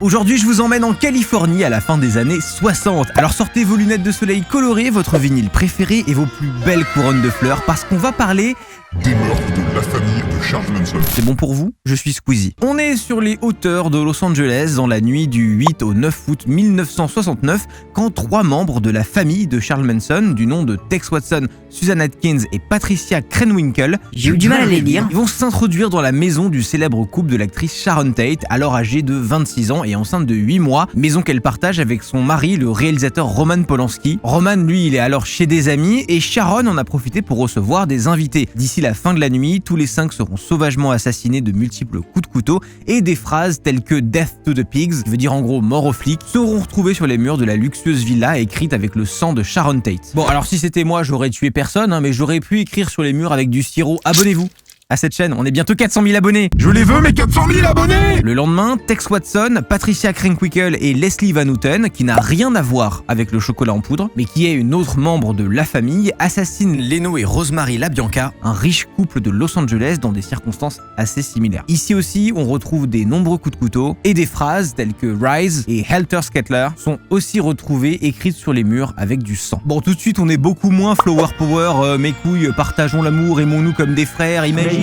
Aujourd'hui, je vous emmène en Californie à la fin des années 60. Alors sortez vos lunettes de soleil colorées, votre vinyle préféré et vos plus belles couronnes de fleurs parce qu'on va parler des meurtres de la famille de Charles Manson. C'est bon pour vous? Je suis Squeezie. On est sur les hauteurs de Los Angeles dans la nuit du 8 au 9 août 1969 quand trois membres de la famille de Charles Manson, du nom de Tex Watson, Susan Atkins et Patricia Krenwinkel, j'ai eu du mal à les lire, ils vont s'introduire dans la maison du célèbre couple de l'actrice Sharon Tate, alors âgée de 26 ans et enceinte de 8 mois, maison qu'elle partage avec son mari, le réalisateur Roman Polanski. Roman, lui, il est alors chez des amis et Sharon en a profité pour recevoir des invités. D'ici la fin de la nuit, tous les 5 seront sauvagement assassinés de multiples coups de couteau et des phrases telles que Death to the Pigs, qui veut dire en gros mort aux flics, seront retrouvées sur les murs de la luxueuse villa écrite avec le sang de Sharon Tate. Bon, alors si c'était moi, j'aurais tué personne, mais j'aurais pu écrire sur les murs avec du sirop « Abonnez-vous ». À cette chaîne, on est bientôt 400 000 abonnés. Je les veux, mes 400 000 abonnés! Le lendemain, Tex Watson, Patricia Krenwinkel et Leslie Van Houten, qui n'a rien à voir avec le chocolat en poudre, mais qui est une autre membre de la famille, assassinent Leno et Rosemary LaBianca, un riche couple de Los Angeles dans des circonstances assez similaires. Ici aussi, on retrouve des nombreux coups de couteau et des phrases telles que Rise et Helter Skelter sont aussi retrouvées écrites sur les murs avec du sang. Bon, tout de suite, on est beaucoup moins flower power, mes couilles, partageons l'amour, aimons-nous comme des frères, imagine.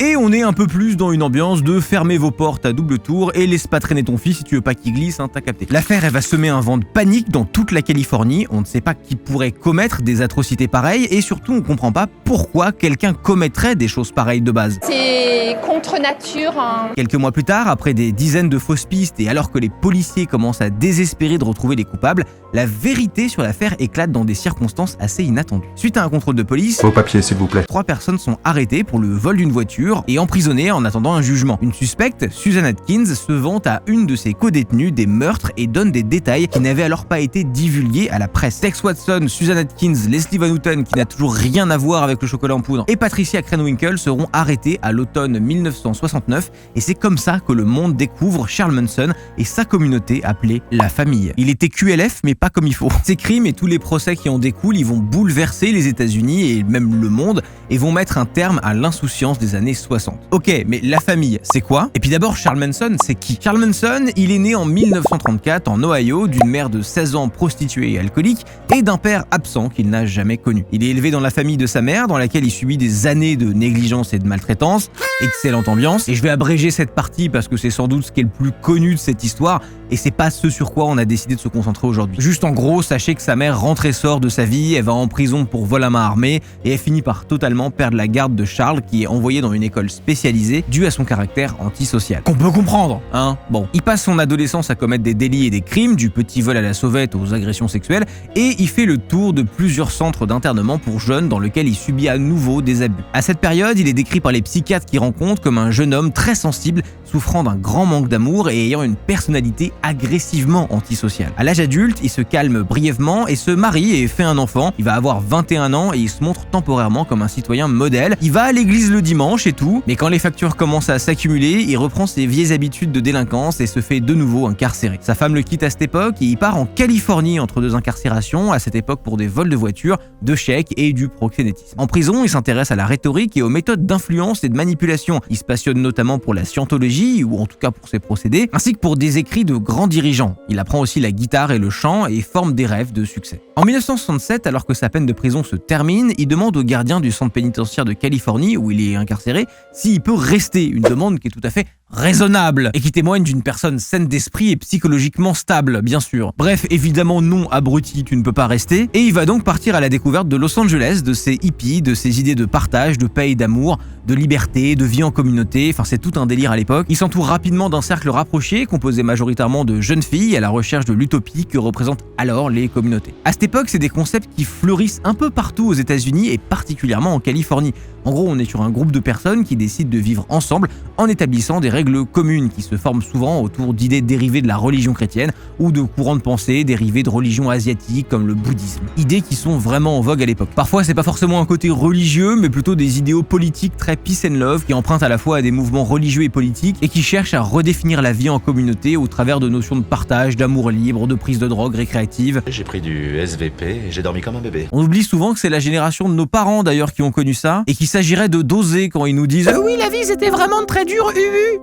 Et on est un peu plus dans une ambiance de fermer vos portes à double tour et laisse pas traîner ton fils si tu veux pas qu'il glisse, t'as capté. L'affaire, elle va semer un vent de panique dans toute la Californie, on ne sait pas qui pourrait commettre des atrocités pareilles et surtout on comprend pas pourquoi quelqu'un commettrait des choses pareilles de base. C'est contre nature. Quelques mois plus tard, après des dizaines de fausses pistes et alors que les policiers commencent à désespérer de retrouver les coupables, la vérité sur l'affaire éclate dans des circonstances assez inattendues. Suite à un contrôle de police, Vos papiers, s'il vous plaît. 3 personnes sont arrêtées pour le vol d'une voiture et emprisonnées en attendant un jugement. Une suspecte, Susan Atkins, se vante à une de ses codétenues des meurtres et donne des détails qui n'avaient alors pas été divulgués à la presse. Tex Watson, Susan Atkins, Leslie Van Houten, qui n'a toujours rien à voir avec le chocolat en poudre, et Patricia Krenwinkel seront arrêtés à l'automne 1969 et c'est comme ça que le monde découvre Charles Manson et sa communauté appelée la famille. Il était QLF mais pas comme il faut. Ces crimes et tous les procès qui en découlent, ils vont bouleverser les États-Unis et même le monde et vont mettre un terme à l'insouciance des années 60. Ok, mais la famille, c'est quoi? Et puis d'abord, Charles Manson, c'est qui? Charles Manson, il est né en 1934 en Ohio d'une mère de 16 ans prostituée et alcoolique et d'un père absent qu'il n'a jamais connu. Il est élevé dans la famille de sa mère, dans laquelle il subit des années de négligence et de maltraitance. Excellente ambiance. Et je vais abréger cette partie parce que c'est sans doute ce qui est le plus connu de cette histoire et c'est pas ce sur quoi on a décidé de se concentrer aujourd'hui. Juste en gros, sachez que sa mère rentre et sort de sa vie, elle va en prison pour vol à main armée et elle finit par totalement perdre la garde de Charles qui est envoyé dans une école spécialisée due à son caractère antisocial. Qu'on peut comprendre, hein? Bon, il passe son adolescence à commettre des délits et des crimes, du petit vol à la sauvette aux agressions sexuelles et il fait le tour de plusieurs centres d'internement pour jeunes dans lesquels il subit à nouveau des abus. À cette période, il est décrit par les psychiatres qu'il rencontre comme un jeune homme très sensible, souffrant d'un grand manque d'amour et ayant une personnalité agressivement antisociale. À l'âge adulte, il se calme brièvement et se marie et fait un enfant. Il va avoir 21 ans et il se montre temporairement comme un citoyen modèle. Il va à l'église le dimanche et tout, mais quand les factures commencent à s'accumuler, il reprend ses vieilles habitudes de délinquance et se fait de nouveau incarcérer. Sa femme le quitte à cette époque et il part en Californie entre 2 incarcérations, à cette époque pour des vols de voitures, de chèques et du proxénétisme. En prison, il s'intéresse à la rhétorique et aux méthodes d'influence et de manipulation. Il se passionne notamment pour la scientologie, ou en tout cas pour ses procédés, ainsi que pour des écrits de grands dirigeants. Il apprend aussi la guitare et le chant et forme des rêves de succès. En 1967, alors que sa peine de prison se termine, il demande au gardien du centre pénitentiaire de Californie, où il est incarcéré, s'il peut rester, une demande qui est tout à fait raisonnable et qui témoigne d'une personne saine d'esprit et psychologiquement stable, bien sûr. Bref, évidemment non, abruti, tu ne peux pas rester. Et il va donc partir à la découverte de Los Angeles, de ses hippies, de ses idées de partage, de paix et d'amour, de liberté, de vie en communauté, enfin c'est tout un délire à l'époque. Il s'entoure rapidement d'un cercle rapproché, composé majoritairement de jeunes filles à la recherche de l'utopie que représentent alors les communautés. À cette époque, c'est des concepts qui fleurissent un peu partout aux États-Unis et particulièrement en Californie. En gros, on est sur un groupe de personnes qui décident de vivre ensemble en établissant des règles communes qui se forment souvent autour d'idées dérivées de la religion chrétienne ou de courants de pensée dérivés de religions asiatiques comme le bouddhisme. Idées qui sont vraiment en vogue à l'époque. Parfois, c'est pas forcément un côté religieux, mais plutôt des idéaux politiques très peace and love qui empruntent à la fois à des mouvements religieux et politiques et qui cherchent à redéfinir la vie en communauté au travers de notions de partage, d'amour libre, de prise de drogue récréative. J'ai pris du SVP et j'ai dormi comme un bébé. On oublie souvent que c'est la génération de nos parents d'ailleurs qui ont connu ça et qu'il s'agirait de doser quand ils nous disent « Oui, la vie c'était vraiment très dur,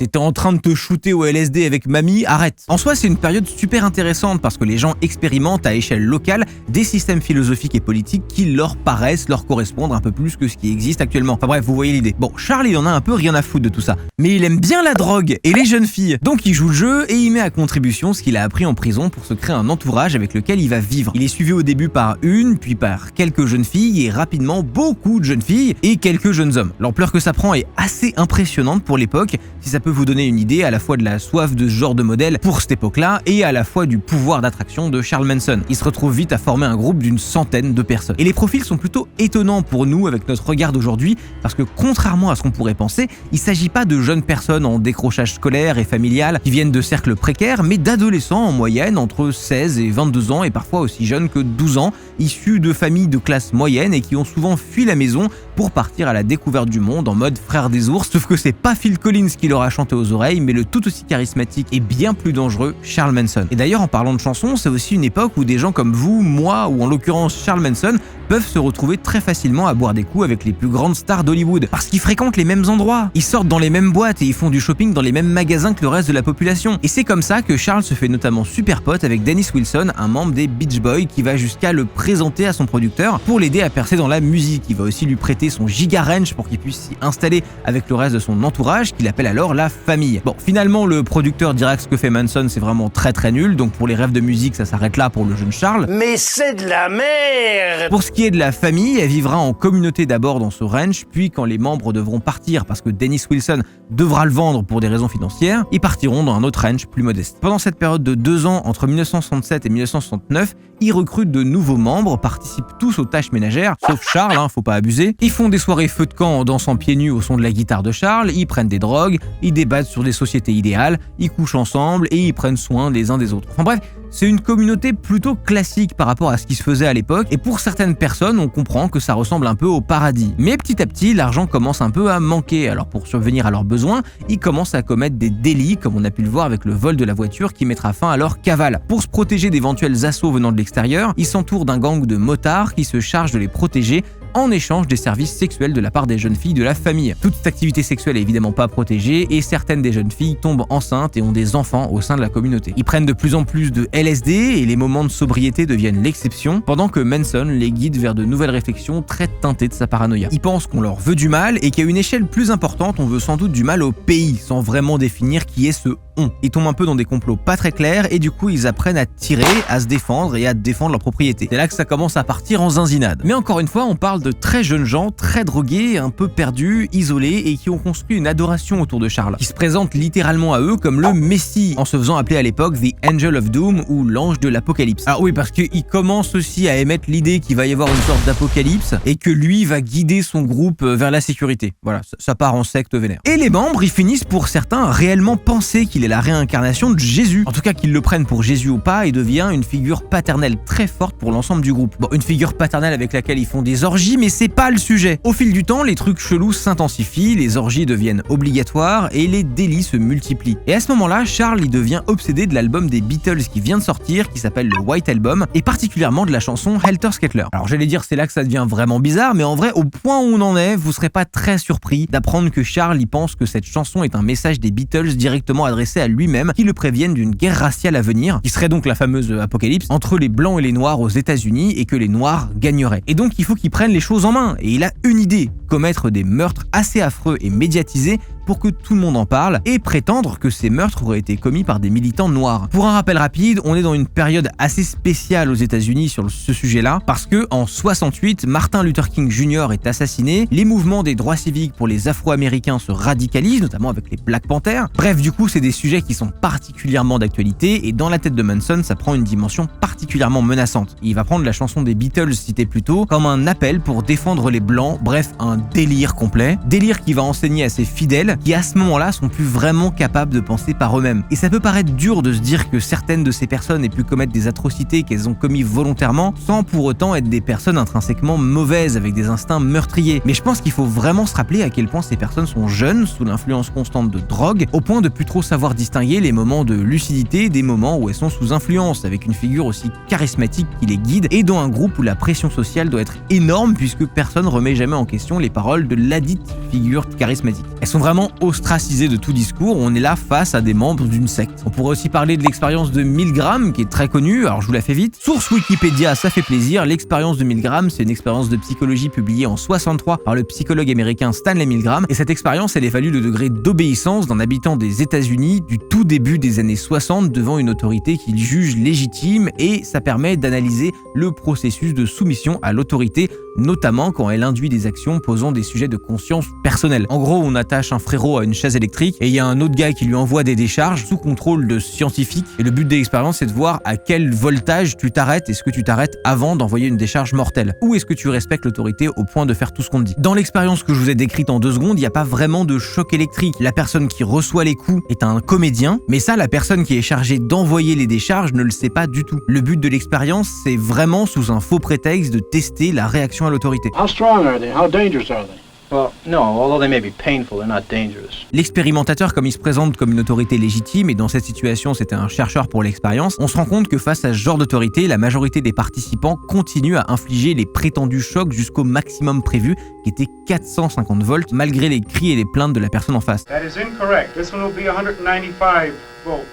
t'étais en train de te shooter au LSD avec mamie, arrête. En soi, c'est une période super intéressante parce que les gens expérimentent à échelle locale des systèmes philosophiques et politiques qui leur paraissent leur correspondre un peu plus que ce qui existe actuellement. Enfin bref, vous voyez l'idée. Bon, Charles, il en a un peu rien à foutre de tout ça. Mais il aime bien la drogue et les jeunes filles. Donc il joue le jeu et il met à contribution ce qu'il a appris en prison pour se créer un entourage avec lequel il va vivre. Il est suivi au début par une, puis par quelques jeunes filles et rapidement beaucoup de jeunes filles et quelques jeunes hommes. L'ampleur que ça prend est assez impressionnante pour l'époque, si ça peut vous donner une idée à la fois de la soif de ce genre de modèle pour cette époque-là et à la fois du pouvoir d'attraction de Charles Manson. Il se retrouve vite à former un groupe d'une centaine de personnes. Et les profils sont plutôt étonnants pour nous avec notre regard d'aujourd'hui parce que contrairement à ce qu'on pourrait penser, il s'agit pas de jeunes personnes en décrochage scolaire et familial qui viennent de cercles précaires, mais d'adolescents en moyenne entre 16 et 22 ans et parfois aussi jeunes que 12 ans, issus de familles de classe moyenne et qui ont souvent fui la maison pour partir à la découverte du monde en mode frère des ours, sauf que c'est pas Phil Collins qui leur a chanté aux oreilles, mais le tout aussi charismatique et bien plus dangereux Charles Manson. Et d'ailleurs, en parlant de chansons, c'est aussi une époque où des gens comme vous, moi ou en l'occurrence Charles Manson peuvent se retrouver très facilement à boire des coups avec les plus grandes stars d'Hollywood, parce qu'ils fréquentent les mêmes endroits, ils sortent dans les mêmes boîtes et ils font du shopping dans les mêmes magasins que le reste de la population. Et c'est comme ça que Charles se fait notamment super pote avec Dennis Wilson, un membre des Beach Boys, qui va jusqu'à le présenter à son producteur pour l'aider à percer dans la musique. Il va aussi lui prêter son giga ranch pour qu'il puisse s'y installer avec le reste de son entourage, qu'il appelle alors la famille. Bon, finalement, le producteur dira que ce que fait Manson, c'est vraiment très nul, donc pour les rêves de musique, ça s'arrête là pour le jeune Charles. Mais c'est de la merde! Pour ce qui est de la famille, elle vivra en communauté d'abord dans ce ranch, puis quand les membres devront partir parce que Dennis Wilson devra le vendre pour des raisons financières, ils partiront dans un autre ranch plus modeste. Pendant cette période de 2 ans, entre 1967 et 1969, ils recrutent de nouveaux membres, participent tous aux tâches ménagères, sauf Charles, faut pas abuser. Ils font des soirées feu de camp en dansant pieds nus au son de la guitare de Charles, ils prennent des drogues, ils débattent sur des sociétés idéales, ils couchent ensemble et ils prennent soin les uns des autres. Enfin bref, c'est une communauté plutôt classique par rapport à ce qui se faisait à l'époque, et pour certaines personnes, on comprend que ça ressemble un peu au paradis. Mais petit à petit, l'argent commence un peu à manquer, alors pour subvenir à leurs besoins, ils commencent à commettre des délits, comme on a pu le voir avec le vol de la voiture qui mettra fin à leur cavale. Pour se protéger d'éventuels assauts venant de l'extérieur, ils s'entourent d'un gang de motards qui se charge de les protéger en échange des services sexuels de la part des jeunes filles de la famille. Toute cette activité sexuelle est évidemment pas protégée et certaines des jeunes filles tombent enceintes et ont des enfants au sein de la communauté. Ils prennent de plus en plus de LSD et les moments de sobriété deviennent l'exception, pendant que Manson les guide vers de nouvelles réflexions très teintées de sa paranoïa. Ils pensent qu'on leur veut du mal et qu'à une échelle plus importante, on veut sans doute du mal au pays, sans vraiment définir qui est ce on. Ils tombent un peu dans des complots pas très clairs et du coup ils apprennent à tirer, à se défendre et à défendre leur propriété. C'est là que ça commence à partir en zinzinade. Mais encore une fois, on parle de très jeunes gens, très drogués, un peu perdus, isolés et qui ont construit une adoration autour de Charles, qui se présente littéralement à eux comme le Messie, en se faisant appeler à l'époque The Angel of Doom ou l'ange de l'apocalypse. Alors oui, parce qu'il commence aussi à émettre l'idée qu'il va y avoir une sorte d'apocalypse et que lui va guider son groupe vers la sécurité. Voilà, ça part en secte vénère. Et les membres, ils finissent pour certains réellement penser qu'il est la réincarnation de Jésus. En tout cas, qu'ils le prennent pour Jésus ou pas, il devient une figure paternelle très forte pour l'ensemble du groupe. Bon, une figure paternelle avec laquelle ils font des orgies, mais c'est pas le sujet. Au fil du temps, les trucs chelous s'intensifient, les orgies deviennent obligatoires et les délits se multiplient. Et à ce moment-là, Charles il devient obsédé de l'album des Beatles qui vient de sortir, qui s'appelle le White Album, et particulièrement de la chanson Helter Skelter. Alors j'allais dire c'est là que ça devient vraiment bizarre, mais en vrai, au point où on en est, vous serez pas très surpris d'apprendre que Charles il pense que cette chanson est un message des Beatles directement adressé à lui-même, qui le préviennent d'une guerre raciale à venir, qui serait donc la fameuse apocalypse entre les blancs et les noirs aux États-Unis, et que les noirs gagneraient. Et donc il faut qu'il prenne les choses en main, et il a une idée: commettre des meurtres assez affreux et médiatisés pour que tout le monde en parle et prétendre que ces meurtres auraient été commis par des militants noirs. Pour un rappel rapide, on est dans une période assez spéciale aux États-Unis sur ce sujet-là, parce que en 68, Martin Luther King Jr. est assassiné, les mouvements des droits civiques pour les Afro-Américains se radicalisent, notamment avec les Black Panthers. Bref, du coup, c'est des sujets qui sont particulièrement d'actualité, et dans la tête de Manson, ça prend une dimension particulièrement menaçante. Il va prendre la chanson des Beatles citée plus tôt comme un appel pour défendre les Blancs, bref, un délire complet. Délire qui va enseigner à ses fidèles qui à ce moment-là sont plus vraiment capables de penser par eux-mêmes. Et ça peut paraître dur de se dire que certaines de ces personnes aient pu commettre des atrocités qu'elles ont commis volontairement, sans pour autant être des personnes intrinsèquement mauvaises avec des instincts meurtriers. Mais je pense qu'il faut vraiment se rappeler à quel point ces personnes sont jeunes, sous l'influence constante de drogue, au point de plus trop savoir distinguer les moments de lucidité des moments où elles sont sous influence, avec une figure aussi charismatique qui les guide, et dans un groupe où la pression sociale doit être énorme puisque personne remet jamais en question les paroles de ladite figure charismatique. Elles sont vraiment complètement ostracisés de tout discours. On est là face à des membres d'une secte. On pourrait aussi parler de l'expérience de Milgram, qui est très connue, alors je vous la fais vite. Source Wikipédia, ça fait plaisir. L'expérience de Milgram, c'est une expérience de psychologie publiée en 63 par le psychologue américain Stanley Milgram. Et cette expérience, elle évalue le degré d'obéissance d'un habitant des États-Unis du tout début des années 60 devant une autorité qu'il juge légitime, et ça permet d'analyser le processus de soumission à l'autorité, notamment quand elle induit des actions posant des sujets de conscience personnelle. En gros, on attache un frérot à une chaise électrique et il y a un autre gars qui lui envoie des décharges sous contrôle de scientifiques. Et le but de l'expérience, c'est de voir à quel voltage tu t'arrêtes. Est-ce que tu t'arrêtes avant d'envoyer une décharge mortelle? Ou est-ce que tu respectes l'autorité au point de faire tout ce qu'on te dit? Dans l'expérience que je vous ai décrite en 2 secondes, il n'y a pas vraiment de choc électrique. La personne qui reçoit les coups est un comédien, mais ça, la personne qui est chargée d'envoyer les décharges ne le sait pas du tout. Le but de l'expérience, c'est vraiment sous un faux prétexte de tester la réaction à l'autorité. How strong are they? How dangerous are they? Well, no, although they may be painful, they're not dangerous. L'expérimentateur, comme il se présente comme une autorité légitime, et dans cette situation c'était un chercheur pour l'expérience, on se rend compte que face à ce genre d'autorité, la majorité des participants continuent à infliger les prétendus chocs jusqu'au maximum prévu, qui était 450 volts, malgré les cris et les plaintes de la personne en face. That is incorrect. This one will be 195 volts.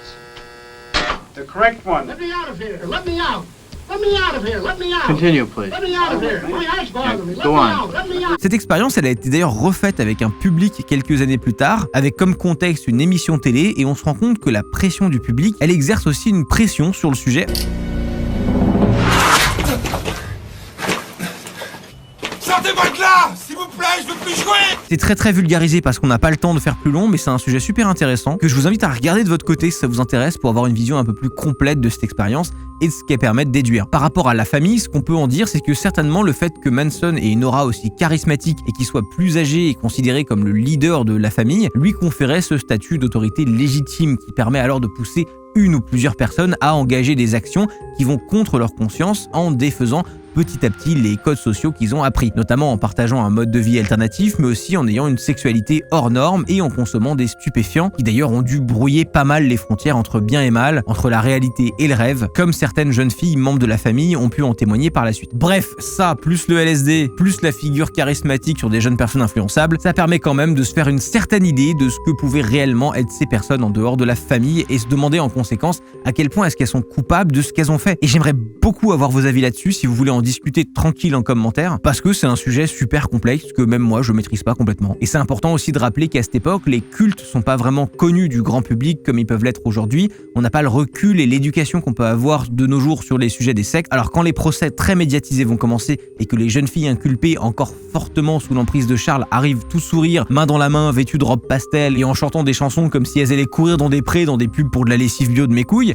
The correct one. Let me out of here. Let me out. Let me out of here. Let me out. Continue, please. Let me out of here. My eyes bother me. Let Go me on. out. Let me out. Cette expérience, elle a été d'ailleurs refaite avec un public quelques années plus tard, avec comme contexte une émission télé, et on se rend compte que la pression du public, elle exerce aussi une pression sur le sujet. Sortez-moi de là, s'il vous plaît, je veux plus jouer. C'est très vulgarisé parce qu'on n'a pas le temps de faire plus long, mais c'est un sujet super intéressant que je vous invite à regarder de votre côté si ça vous intéresse pour avoir une vision un peu plus complète de cette expérience et de ce qu'elle permet de déduire. Par rapport à la famille, ce qu'on peut en dire, c'est que certainement le fait que Manson ait une aura aussi charismatique et qu'il soit plus âgé et considéré comme le leader de la famille, lui conférait ce statut d'autorité légitime qui permet alors de pousser une ou plusieurs personnes à engager des actions qui vont contre leur conscience en défaisant petit à petit les codes sociaux qu'ils ont appris, notamment en partageant un mode de vie alternatif, mais aussi en ayant une sexualité hors norme et en consommant des stupéfiants, qui d'ailleurs ont dû brouiller pas mal les frontières entre bien et mal, entre la réalité et le rêve, comme certaines jeunes filles membres de la famille ont pu en témoigner par la suite. Bref, ça, plus le LSD, plus la figure charismatique sur des jeunes personnes influençables, ça permet quand même de se faire une certaine idée de ce que pouvaient réellement être ces personnes en dehors de la famille et se demander en conséquence à quel point est-ce qu'elles sont coupables de ce qu'elles ont fait. Et j'aimerais beaucoup avoir vos avis là-dessus si vous voulez en discuter tranquille en commentaire, parce que c'est un sujet super complexe que même moi je maîtrise pas complètement. Et c'est important aussi de rappeler qu'à cette époque, les cultes sont pas vraiment connus du grand public comme ils peuvent l'être aujourd'hui. On n'a pas le recul et l'éducation qu'on peut avoir de nos jours sur les sujets des sectes. Alors quand les procès très médiatisés vont commencer et que les jeunes filles inculpées encore fortement sous l'emprise de Charles arrivent tout sourire, main dans la main, vêtues de robes pastel et en chantant des chansons comme si elles allaient courir dans des prés dans des pubs pour de la lessive bio de mes couilles,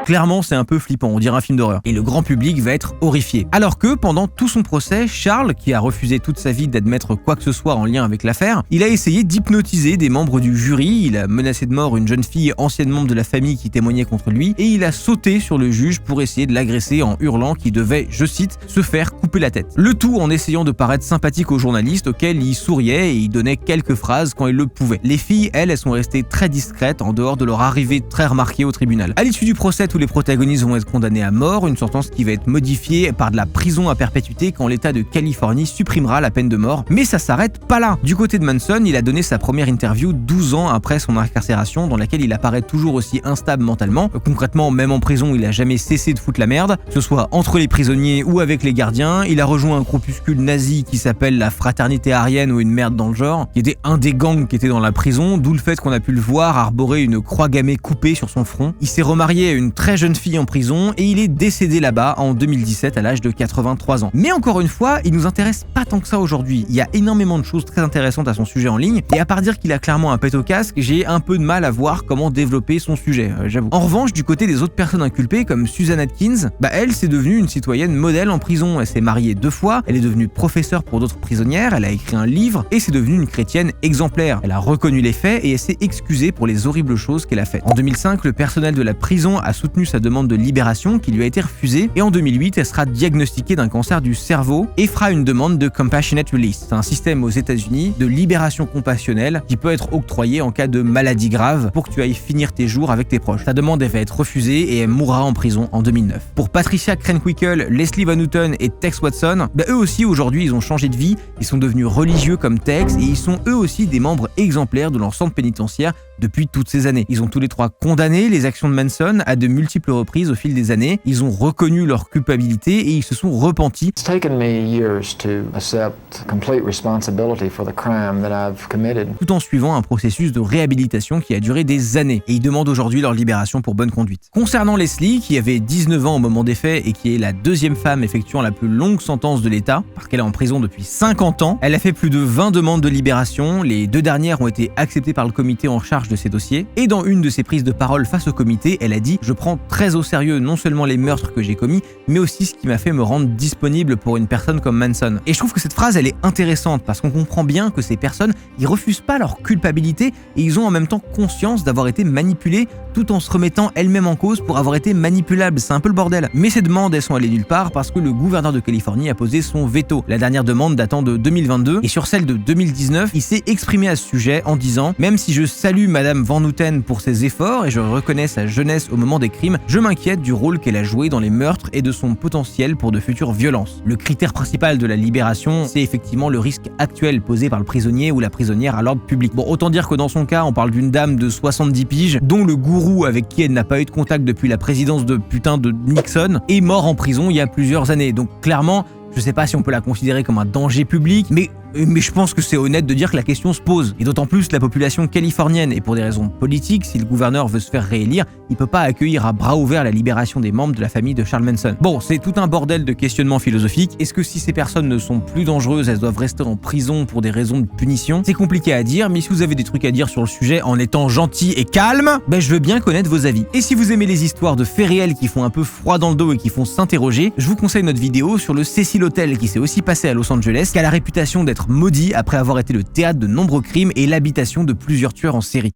clairement, c'est un peu flippant, on dirait un film d'horreur. Et le grand public va être horrifié. Alors que, pendant tout son procès, Charles, qui a refusé toute sa vie d'admettre quoi que ce soit en lien avec l'affaire, il a essayé d'hypnotiser des membres du jury, il a menacé de mort une jeune fille ancienne membre de la famille qui témoignait contre lui, et il a sauté sur le juge pour essayer de l'agresser en hurlant qu'il devait, je cite, se faire couper la tête. Le tout en essayant de paraître sympathique aux journalistes auxquels il souriait et il donnait quelques phrases quand il le pouvait. Les filles, elles sont restées très discrètes en dehors de leur arrivée très remarquée au tribunal. À l'issue du procès, tous les protagonistes vont être condamnés à mort, une sentence qui va être modifiée par de la prison à perpétuité quand l'État de Californie supprimera la peine de mort. Mais ça s'arrête pas là. Du côté de Manson, il a donné sa première interview 12 ans après son incarcération, dans laquelle il apparaît toujours aussi instable mentalement. Concrètement, même en prison, il a jamais cessé de foutre la merde, que ce soit entre les prisonniers ou avec les gardiens. Il a rejoint un groupuscule nazi qui s'appelle la Fraternité Aryenne ou une merde dans le genre, qui était un des gangs qui était dans la prison, d'où le fait qu'on a pu le voir arborer une croix gammée coupée sur son front. Il s'est remarié à une très jeune fille en prison et il est décédé là-bas en 2017 à l'âge de 83 ans. Mais encore une fois, il nous intéresse pas tant que ça aujourd'hui. Il y a énormément de choses très intéressantes à son sujet en ligne et à part dire qu'il a clairement un pet au casque, j'ai un peu de mal à voir comment développer son sujet, j'avoue. En revanche, du côté des autres personnes inculpées comme Susan Atkins, elle c'est devenue une citoyenne modèle en prison. Elle s'est mariée 2 fois, elle est devenue professeure pour d'autres prisonnières, elle a écrit un livre et c'est devenue une chrétienne exemplaire. Elle a reconnu les faits et elle s'est excusée pour les horribles choses qu'elle a faites. En 2005, le personnel de la prison a soutenu obtenu sa demande de libération qui lui a été refusée et en 2008, elle sera diagnostiquée d'un cancer du cerveau et fera une demande de Compassionate Release. C'est un système aux États-Unis de libération compassionnelle qui peut être octroyé en cas de maladie grave pour que tu ailles finir tes jours avec tes proches. Sa demande elle va être refusée et elle mourra en prison en 2009. Pour Patricia Krenwinkel, Leslie Van Houten et Tex Watson, eux aussi aujourd'hui ils ont changé de vie, ils sont devenus religieux comme Tex et ils sont eux aussi des membres exemplaires de leur centre pénitentiaire depuis toutes ces années. Ils ont tous les trois condamné les actions de Manson à de multiples reprises au fil des années, ils ont reconnu leur culpabilité et ils se sont repentis. It's taken me years to accept complete responsibility for the crime that I've committed. Tout en suivant un processus de réhabilitation qui a duré des années et ils demandent aujourd'hui leur libération pour bonne conduite. Concernant Leslie, qui avait 19 ans au moment des faits et qui est la deuxième femme effectuant la plus longue sentence de l'État, parce qu'elle est en prison depuis 50 ans, elle a fait plus de 20 demandes de libération, les 2 dernières ont été acceptées par le comité en charge de ces dossiers, et dans une de ses prises de parole face au comité, elle a dit « Je prends très au sérieux non seulement les meurtres que j'ai commis, mais aussi ce qui m'a fait me rendre disponible pour une personne comme Manson ». Et je trouve que cette phrase, elle est intéressante, parce qu'on comprend bien que ces personnes, ils refusent pas leur culpabilité, et ils ont en même temps conscience d'avoir été manipulés, tout en se remettant elles-mêmes en cause pour avoir été manipulables. C'est un peu le bordel. Mais ces demandes, elles sont allées nulle part parce que le gouverneur de Californie a posé son veto. La dernière demande datant de 2022 et sur celle de 2019, il s'est exprimé à ce sujet en disant « Même si je salue Madame Van Houten pour ses efforts et je reconnais sa jeunesse au moment des crimes, je m'inquiète du rôle qu'elle a joué dans les meurtres et de son potentiel pour de futures violences. Le critère principal de la libération, c'est effectivement le risque actuel posé par le prisonnier ou la prisonnière à l'ordre public. Bon, autant dire que dans son cas, on parle d'une dame de 70 piges, dont le gourou avec qui elle n'a pas eu de contact depuis la présidence de putain de Nixon est mort en prison il y a plusieurs années. Donc clairement, je sais pas si on peut la considérer comme un danger public, mais je pense que c'est honnête de dire que la question se pose. Et d'autant plus la population californienne. Et pour des raisons politiques, si le gouverneur veut se faire réélire, il peut pas accueillir à bras ouverts la libération des membres de la famille de Charles Manson. Bon, c'est tout un bordel de questionnements philosophiques. Est-ce que si ces personnes ne sont plus dangereuses, elles doivent rester en prison pour des raisons de punition? C'est compliqué à dire, mais si vous avez des trucs à dire sur le sujet en étant gentil et calme, je veux bien connaître vos avis. Et si vous aimez les histoires de faits réels qui font un peu froid dans le dos et qui font s'interroger, je vous conseille notre vidéo sur le Cecil Hotel qui s'est aussi passé à Los Angeles, qui a la réputation d'être maudit après avoir été le théâtre de nombreux crimes et l'habitation de plusieurs tueurs en série.